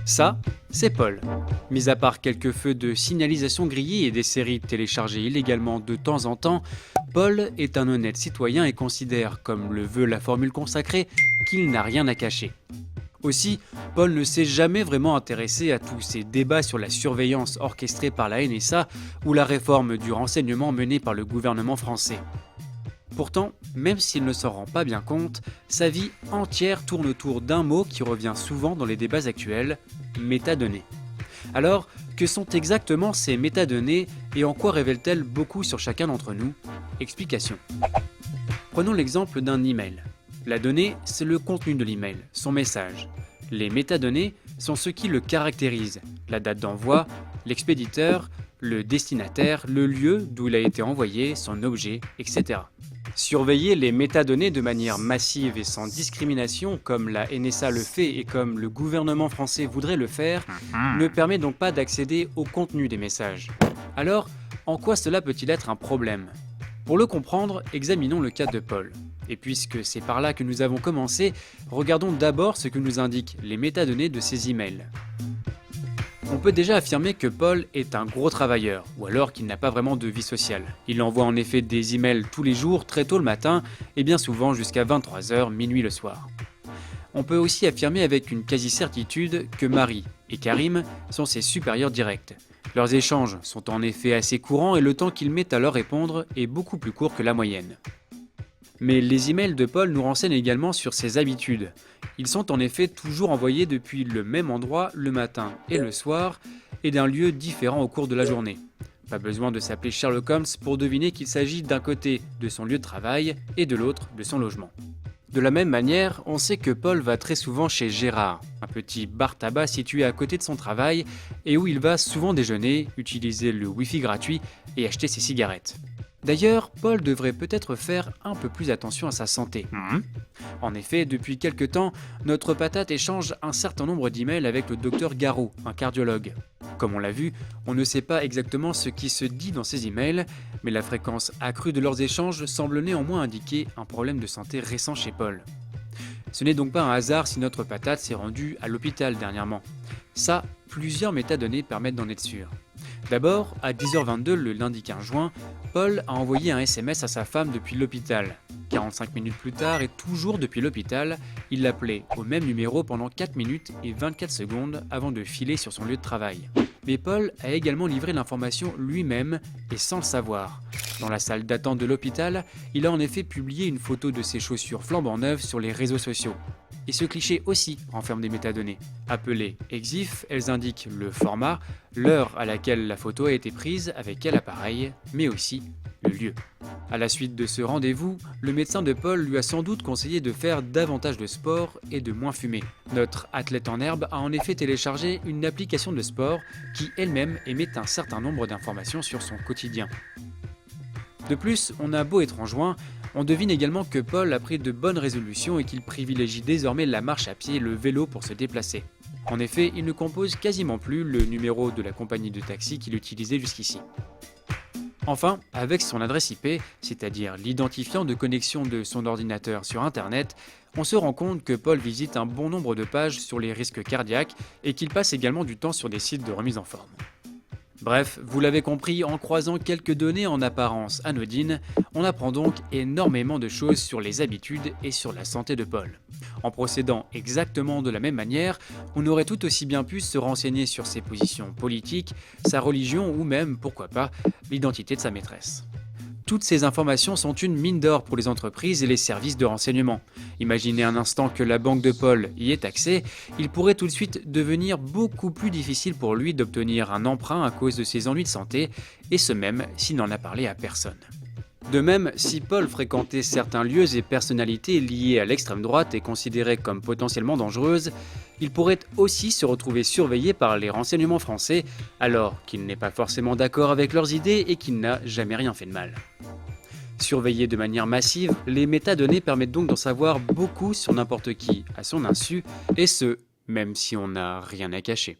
Ça, c'est Paul. Mis à part quelques feux de signalisation grillés et des séries téléchargées illégalement de temps en temps, Paul est un honnête citoyen et considère, comme le veut la formule consacrée, qu'il n'a rien à cacher. Aussi, Paul ne s'est jamais vraiment intéressé à tous ces débats sur la surveillance orchestrée par la NSA ou la réforme du renseignement menée par le gouvernement français. Pourtant, même s'il ne s'en rend pas bien compte, sa vie entière tourne autour d'un mot qui revient souvent dans les débats actuels, métadonnées. Alors, que sont exactement ces métadonnées et en quoi révèlent-elles beaucoup sur chacun d'entre nous? Explication. Prenons l'exemple d'un email. La donnée, c'est le contenu de l'email, son message. Les métadonnées sont ce qui le caractérise, la date d'envoi, l'expéditeur, le destinataire, le lieu d'où il a été envoyé, son objet, etc. Surveiller les métadonnées de manière massive et sans discrimination, comme la NSA le fait et comme le gouvernement français voudrait le faire, ne permet donc pas d'accéder au contenu des messages. Alors, en quoi cela peut-il être un problème? Pour le comprendre, examinons le cas de Paul. Et puisque c'est par là que nous avons commencé, regardons d'abord ce que nous indiquent les métadonnées de ces emails. On peut déjà affirmer que Paul est un gros travailleur, ou alors qu'il n'a pas vraiment de vie sociale. Il envoie en effet des emails tous les jours, très tôt le matin, et bien souvent jusqu'à 23h, minuit le soir. On peut aussi affirmer avec une quasi-certitude que Marie et Karim sont ses supérieurs directs. Leurs échanges sont en effet assez courants et le temps qu'ils mettent à leur répondre est beaucoup plus court que la moyenne. Mais les emails de Paul nous renseignent également sur ses habitudes. Ils sont en effet toujours envoyés depuis le même endroit le matin et le soir et d'un lieu différent au cours de la journée. Pas besoin de s'appeler Sherlock Holmes pour deviner qu'il s'agit d'un côté de son lieu de travail et de l'autre de son logement. De la même manière, on sait que Paul va très souvent chez Gérard, un petit bar-tabac situé à côté de son travail et où il va souvent déjeuner, utiliser le Wi-Fi gratuit et acheter ses cigarettes. D'ailleurs, Paul devrait peut-être faire un peu plus attention à sa santé. En effet, depuis quelque temps, notre patate échange un certain nombre d'emails avec le docteur Garot, un cardiologue. Comme on l'a vu, on ne sait pas exactement ce qui se dit dans ces emails, mais la fréquence accrue de leurs échanges semble néanmoins indiquer un problème de santé récent chez Paul. Ce n'est donc pas un hasard si notre patate s'est rendue à l'hôpital dernièrement. Ça, plusieurs métadonnées permettent d'en être sûr. D'abord, à 10h22 le lundi 15 juin, Paul a envoyé un SMS à sa femme depuis l'hôpital. 45 minutes plus tard et toujours depuis l'hôpital, il l'appelait au même numéro pendant 4 minutes et 24 secondes avant de filer sur son lieu de travail. Mais Paul a également livré l'information lui-même et sans le savoir. Dans la salle d'attente de l'hôpital, il a en effet publié une photo de ses chaussures flambant neuves sur les réseaux sociaux. Et ce cliché aussi renferme des métadonnées. Appelées EXIF, elles indiquent le format, l'heure à laquelle la photo a été prise, avec quel appareil, mais aussi le lieu. À la suite de ce rendez-vous, le médecin de Paul lui a sans doute conseillé de faire davantage de sport et de moins fumer. Notre athlète en herbe a en effet téléchargé une application de sport qui elle-même émet un certain nombre d'informations sur son quotidien. De plus, on a beau être en juin, on devine également que Paul a pris de bonnes résolutions et qu'il privilégie désormais la marche à pied et le vélo pour se déplacer. En effet, il ne compose quasiment plus le numéro de la compagnie de taxi qu'il utilisait jusqu'ici. Enfin, avec son adresse IP, c'est-à-dire l'identifiant de connexion de son ordinateur sur Internet, on se rend compte que Paul visite un bon nombre de pages sur les risques cardiaques et qu'il passe également du temps sur des sites de remise en forme. Bref, vous l'avez compris, en croisant quelques données en apparence anodines, on apprend donc énormément de choses sur les habitudes et sur la santé de Paul. En procédant exactement de la même manière, on aurait tout aussi bien pu se renseigner sur ses positions politiques, sa religion ou même, pourquoi pas, l'identité de sa maîtresse. Toutes ces informations sont une mine d'or pour les entreprises et les services de renseignement. Imaginez un instant que la banque de Paul y ait accès, il pourrait tout de suite devenir beaucoup plus difficile pour lui d'obtenir un emprunt à cause de ses ennuis de santé, et ce même s'il n'en a parlé à personne. De même, si Paul fréquentait certains lieux et personnalités liés à l'extrême droite et considérées comme potentiellement dangereuses, il pourrait aussi se retrouver surveillé par les renseignements français, alors qu'il n'est pas forcément d'accord avec leurs idées et qu'il n'a jamais rien fait de mal. Surveillés de manière massive, les métadonnées permettent donc d'en savoir beaucoup sur n'importe qui, à son insu, et ce, même si on n'a rien à cacher.